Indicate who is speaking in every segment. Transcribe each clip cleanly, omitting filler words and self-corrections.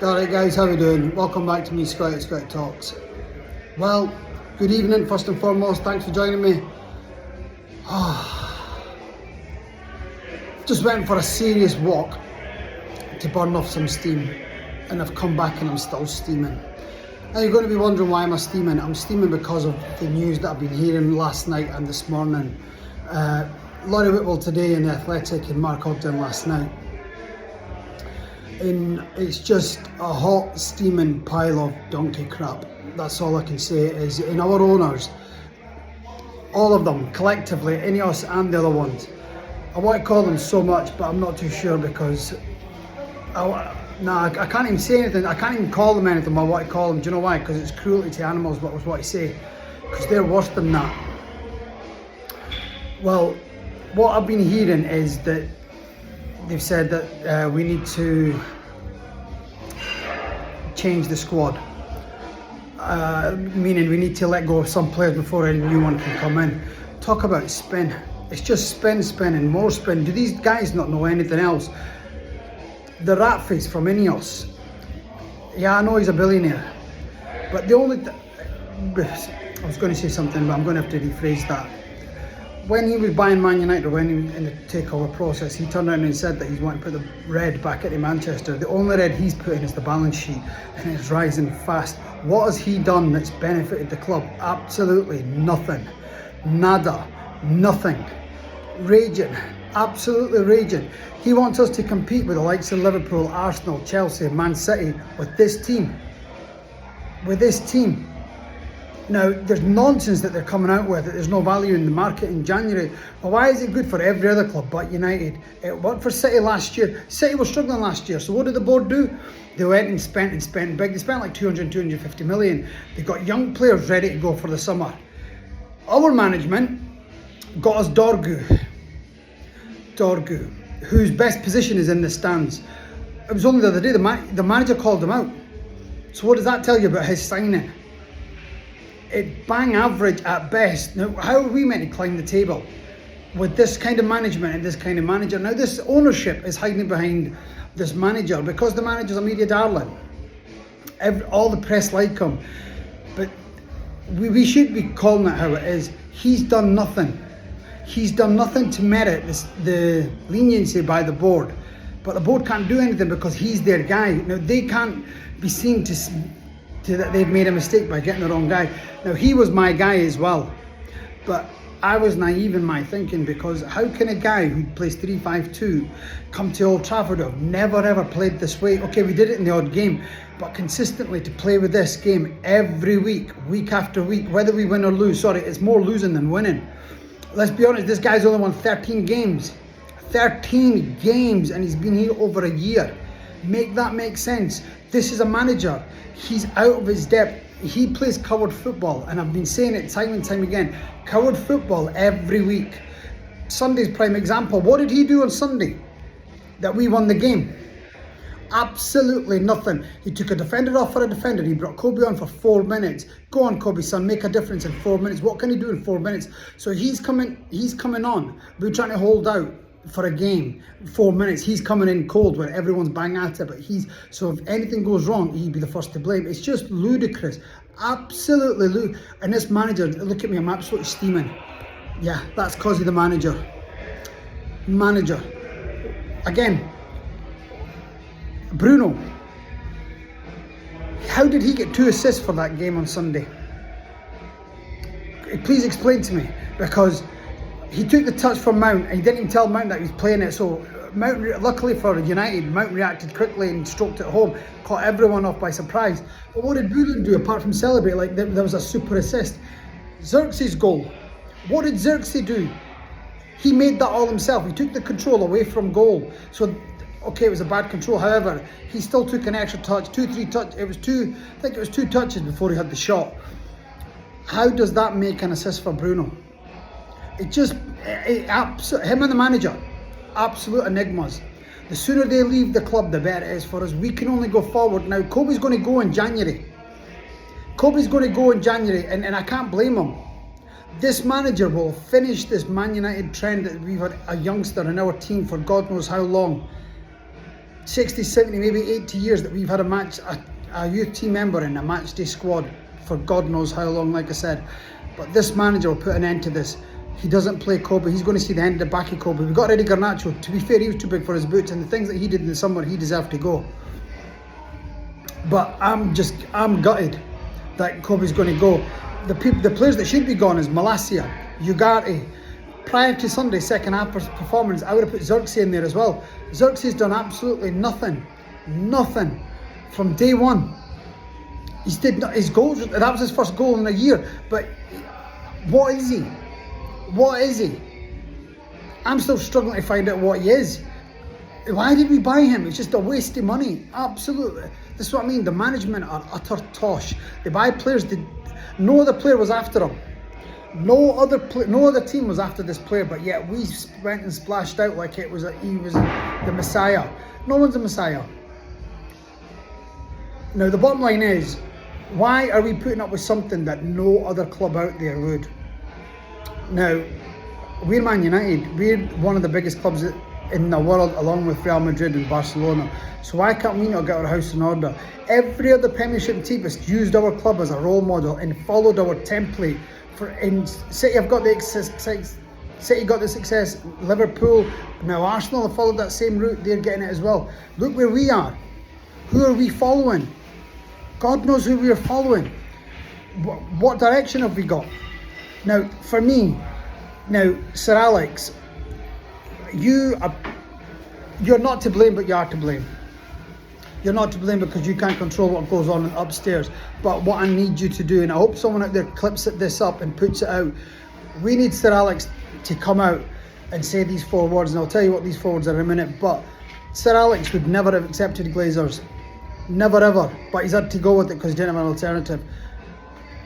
Speaker 1: Alright guys, how we doing? Welcome back to me, Scout Talks. Well, good evening first and foremost, thanks for joining me. Just went for a serious walk to burn off some steam, and I've come back and I'm still steaming. Now you're going to be wondering why am I steaming? I'm steaming because of the news that I've been hearing last night and this morning. Laurie Whitwell today in The Athletic and Mark Ogden last night. And it's just a hot steaming pile of donkey crap. That's all I can say is in our owners, all of them collectively, INEOS and the other ones. I want to call them so much, but I'm not too sure because I can't even say anything. I can't even call them anything I want to call them. Do you know why? Because it's cruelty to animals, what was what I say. Because they're worse than that. Well, what I've been hearing is that they've said that we need to change the squad, meaning we need to let go of some players before any new one can come in. Talk about spin. It's just spin and more spin. Do these guys not know anything else? The rat face from INEOS. Yeah, I know he's a billionaire, but the only I was going to say something, but I'm going to have to rephrase that. When he was buying Man United, or when he was in the takeover process, he turned around and said that he's wanting to put the red back into Manchester. The only red he's putting is the balance sheet, and it's rising fast. What has he done that's benefited the club? Absolutely nothing. Nada. Nothing. Raging. Absolutely raging. He wants us to compete with the likes of Liverpool, Arsenal, Chelsea, Man City with this team. Now, there's nonsense that they're coming out with, that there's no value in the market in January. Well, why is it good for every other club but United? It worked for City last year. City was struggling last year, so what did the board do? They went and spent big. They spent like 250 million. They got young players ready to go for the summer. Our management got us Dorgu, whose best position is in the stands. It was only the other day the manager called him out. So what does that tell you about his signing? It's bang average at best. Now, how are we meant to climb the table with this kind of management and this kind of manager? Now, this ownership is hiding behind this manager because the manager's a media darling. All the press like him. But we should be calling it how it is. He's done nothing. He's done nothing to merit the leniency by the board. But the board can't do anything because he's their guy. Now, they can't be seen to that they've made a mistake by getting the wrong guy. Now, he was my guy as well, but I was naive in my thinking, because how can a guy who plays 3-5-2 come to Old Trafford who have never ever played this way? Okay, we did it in the odd game, but consistently to play with this game every week after week, whether we win or lose. Sorry, it's more losing than winning. Let's be honest, this guy's only won 13 games. 13 games, and he's been here over a year. Make that make sense. This is a manager. He's out of his depth. He plays coward football, and I've been saying it time and time again. Coward football every week. Sunday's prime example. What did he do on Sunday that we won the game? Absolutely nothing. He took a defender off for a defender. He brought Kobe on for 4 minutes. Go on, Kobe, son, make a difference in 4 minutes. What can he do in 4 minutes? So he's coming on. We're trying to hold out for a game, 4 minutes. He's coming in cold when everyone's bang at it, but so if anything goes wrong, he'd be the first to blame. It's just ludicrous, absolutely ludicrous. And this manager, look at me, I'm absolutely steaming. Yeah, that's because of the manager. Again, Bruno, how did he get 2 assists for that game on Sunday? Please explain to me, because he took the touch from Mount and he didn't even tell Mount that he was playing it. So Mount, luckily for United, Mount reacted quickly and stroked it home, caught everyone off by surprise. But what did Bruno do apart from celebrate like there was a super assist? Xerxes' goal. What did Xerxes do? He made that all himself. He took the control away from goal. So, okay, it was a bad control. However, he still took an extra touch, 2-3 touches. I think it was 2 touches before he had the shot. How does that make an assist for Bruno? Him and the manager, absolute enigmas. The sooner they leave the club, the better it is for us. We can only go forward. Now, Kobe's going to go in January. And I can't blame him. This manager will finish this Man United trend that we've had a youngster in our team for God knows how long. 60, 70, maybe 80 years that we've had a youth team member in a match day squad for God knows how long, like I said. But this manager will put an end to this. He doesn't play Kobe. He's going to see the end of the back of Kobe. We've got Eddie Garnacho. To be fair, he was too big for his boots, and the things that he did in the summer, he deserved to go. But I'm gutted that Kobe's going to go. The players that should be gone is Malacia, Ugarte. Prior to Sunday's second half performance, I would have put Xerxes in there as well. Xerxes done absolutely nothing from day one. His goals, that was his first goal in a year. But what is he? What is he? I'm still struggling to find out what he is. Why did we buy him? It's just a waste of money. Absolutely. This is what I mean. The management are utter tosh. They buy players. No other player was after him. No other team was after this player, but yet we went and splashed out like he was the Messiah. No one's a Messiah. Now the bottom line is, why are we putting up with something that no other club out there would? Now, we're Man United. We're one of the biggest clubs in the world, along with Real Madrid and Barcelona. So why can't we not get our house in order? Every other Premiership team has used our club as a role model and followed our template. City have got the success. Liverpool, now Arsenal have followed that same route. They're getting it as well. Look where we are. Who are we following? God knows who we are following. What direction have we got? Now, for me, Sir Alex, you're not to blame, but you are to blame. You're not to blame because you can't control what goes on upstairs. But what I need you to do, and I hope someone out there clips this up and puts it out, we need Sir Alex to come out and say these 4 words, and I'll tell you what these 4 words are in a minute. But Sir Alex would never have accepted Glazers. Never ever. But he's had to go with it because he didn't have an alternative.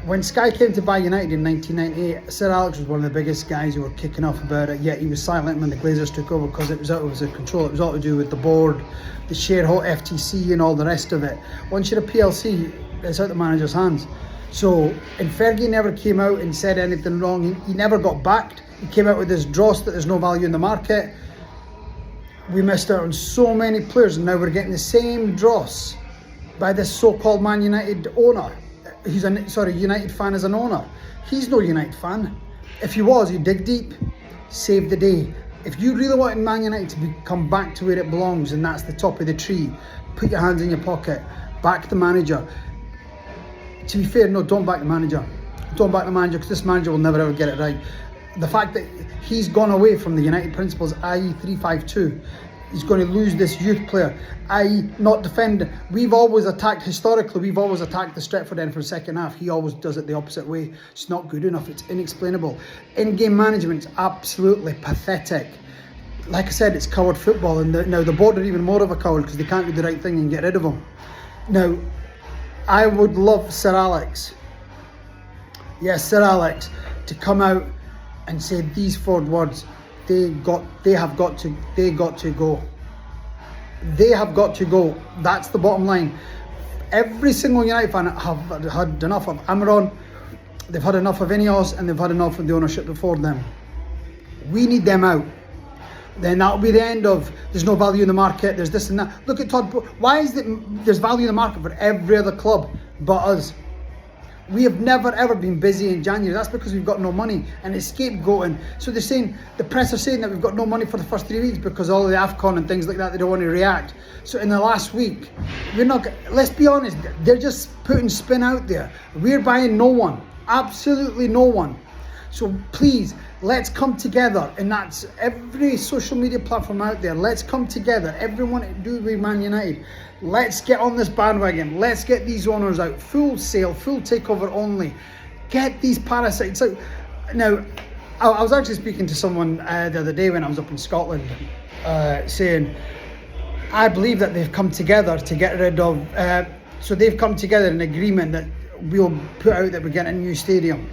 Speaker 1: When Sky came to buy United in 1998, Sir Alex was one of the biggest guys who were kicking off about it, yet he was silent when the Glazers took over because it was out of his control. It was all to do with the board, the shareholder FTC and all the rest of it. Once you're a PLC, it's out of the manager's hands. So, and Fergie never came out and said anything wrong. He never got backed. He came out with this dross that there's no value in the market. We missed out on so many players, and now we're getting the same dross by this so-called Man United owner. He's United fan as an owner. He's no United fan. If he was, he'd dig deep, save the day. If you really want Man United to come back to where it belongs, and that's the top of the tree, put your hands in your pocket, back the manager. To be fair, no, don't back the manager. Don't back the manager, because this manager will never ever get it right. The fact that he's gone away from the United principles, i.e. 3-5-2, he's going to lose this youth player, i.e. not defending. We've always attacked the Stretford end for the second half. He always does it the opposite way. It's not good enough. It's inexplainable. In-game management's absolutely pathetic. Like I said, it's coward football, and now the board are even more of a coward because they can't do the right thing and get rid of him. Now, I would love Sir Alex, yes, Sir Alex, to come out and say these 4 words. They have got to go. They have got to go. That's the bottom line. Every single United fan have had enough of Amaron. They've had enough of INEOS, and they've had enough of the ownership before them. We need them out. Then that'll be the end of there's no value in the market, there's this and that. Look at Todd. Why is it there's value in the market for every other club but us? We have never ever been busy in January. That's because we've got no money, and it's scapegoating. So they're saying, the press are saying that we've got no money for the first 3 weeks because all of the AFCON and things like that, they don't want to react. So in the last week, let's be honest, they're just putting spin out there. We're buying no one, absolutely no one. So please, let's come together, and that's every social media platform out there. Let's come together, everyone to do with Man United. Let's get on this bandwagon. Let's get these owners out. Full sale, full takeover only. Get these parasites out. Now, I was actually speaking to someone the other day when I was up in Scotland, saying, I believe that they've come together to get rid of, so they've come together in agreement that we'll put out that we're getting a new stadium.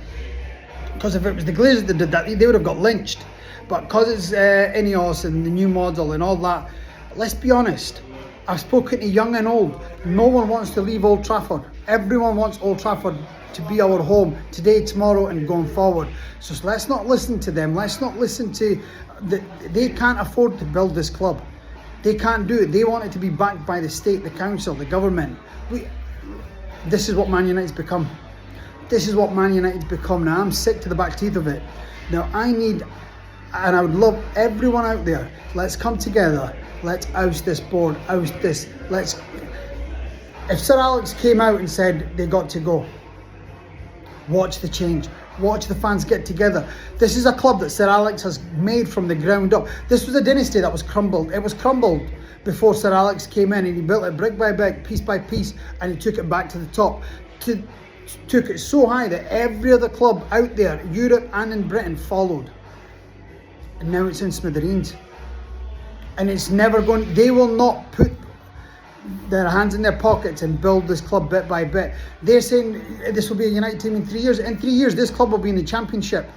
Speaker 1: Because if it was the Glazers that did that, they would have got lynched. But because it's INEOS and the new model and all that, let's be honest, I've spoken to young and old. No one wants to leave Old Trafford. Everyone wants Old Trafford to be our home today, tomorrow, and going forward. So let's not listen to them. Let's not listen to they can't afford to build this club. They can't do it. They want it to be backed by the state, the council, the government. This is what Man United's become. This is what Man United's become now. I'm sick to the back teeth of it. Now I need, and I would love everyone out there, let's come together. Let's oust this board, oust this. If Sir Alex came out and said they got to go, watch the change. Watch the fans get together. This is a club that Sir Alex has made from the ground up. This was a dynasty that was crumbled. It was crumbled before Sir Alex came in, and he built it brick by brick, piece by piece, and he took it back to the top. Took it so high that every other club out there, Europe and in Britain, followed. And now it's in smithereens. And it's never going, they will not put their hands in their pockets and build this club bit by bit. They're saying this will be a United team in 3 years. In 3 years, this club will be in the Championship.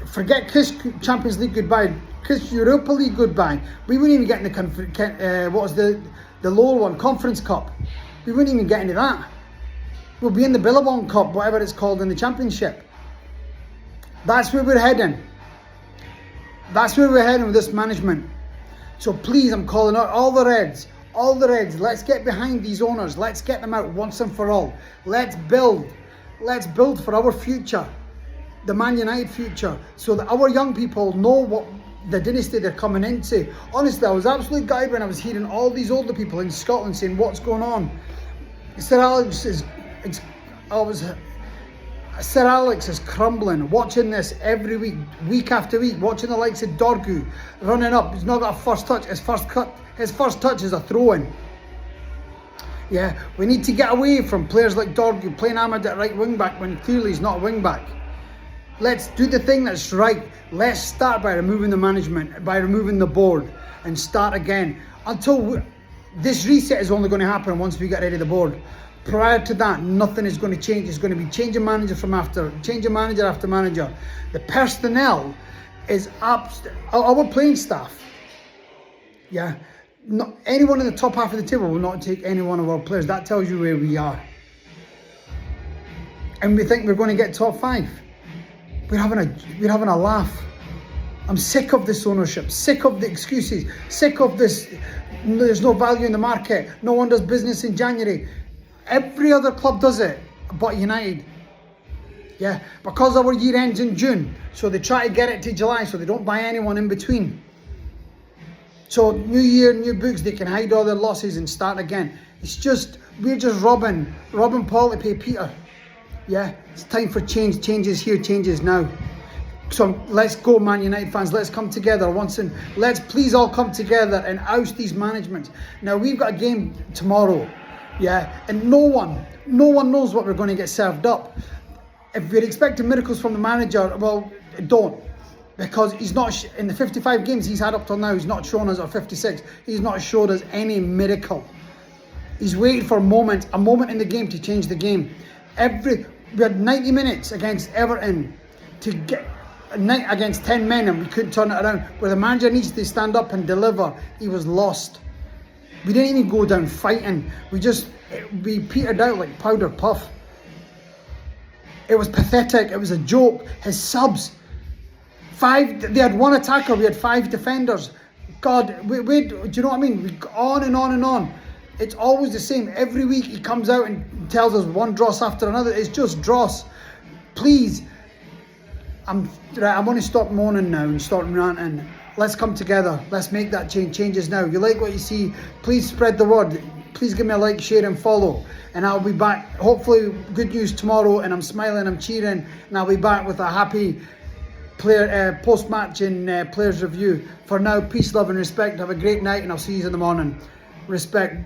Speaker 1: Forget Kiss Champions League goodbye, Kiss Europa League goodbye. We wouldn't even get in the what was the lower one, Conference Cup. We wouldn't even get into that. We'll be in the Billabong Cup, whatever it's called, in the Championship. That's where we're heading. That's where we're heading with this management. So please, I'm calling out all the Reds, let's get behind these owners. Let's get them out once and for all. Let's build for our future, the Man United future, so that our young people know what the dynasty they're coming into. Honestly, I was absolutely gutted when I was hearing all these older people in Scotland saying, what's going on? Sir Alex is crumbling. Watching this every week, week after week, watching the likes of Dorgu running up. He's not got a first touch. His first touch is a throw-in. Yeah, we need to get away from players like Dorgu playing Ahmed at right wing back when clearly he's not a wing back. Let's do the thing that's right. Let's start by removing the management, by removing the board, and start again. This reset is only going to happen once we get rid of the board. Prior to that, nothing is going to change. It's going to be changing manager after manager. The personnel is up. Our playing staff. Yeah, not anyone in the top half of the table will not take any one of our players. That tells you where we are. And we think we're going to get top 5. We're having a laugh. I'm sick of this ownership, sick of the excuses, sick of this. There's no value in the market. No one does business in January. Every other club does it, but United. Yeah, because our year ends in June, so they try to get it to July, so they don't buy anyone in between. So new year, new books, they can hide all their losses and start again. We're just robbing Paul to pay Peter. Yeah, it's time for change. Change is here, change is now. So let's go, Man United fans. Let's come together let's please all come together and oust these managements. Now we've got a game tomorrow. Yeah, and no one knows what we're going to get served up. If we're expecting miracles from the manager, well, don't. Because he's not, in the 55 games he's had up till now, he's not shown us, or 56, he's not showed us any miracle. He's waited for a moment in the game to change the game. We had 90 minutes against Everton to get against 10 men, and we couldn't turn it around. Where the manager needs to stand up and deliver, he was lost. We didn't even go down fighting. We petered out like powder puff. It was pathetic. It was a joke. His subs, they had one attacker. We had 5 defenders. God, do you know what I mean? We go on and on and on. It's always the same. Every week he comes out and tells us one dross after another. It's just dross. Please, I want to stop moaning now and start ranting. Let's come together. Let's make that changes now. You like what you see, please spread the word. Please give me a like, share and follow. And I'll be back, hopefully good news tomorrow, and I'm smiling, I'm cheering, and I'll be back with a happy player post-match and players review. For now, peace, love and respect. Have a great night, and I'll see you in the morning. Respect.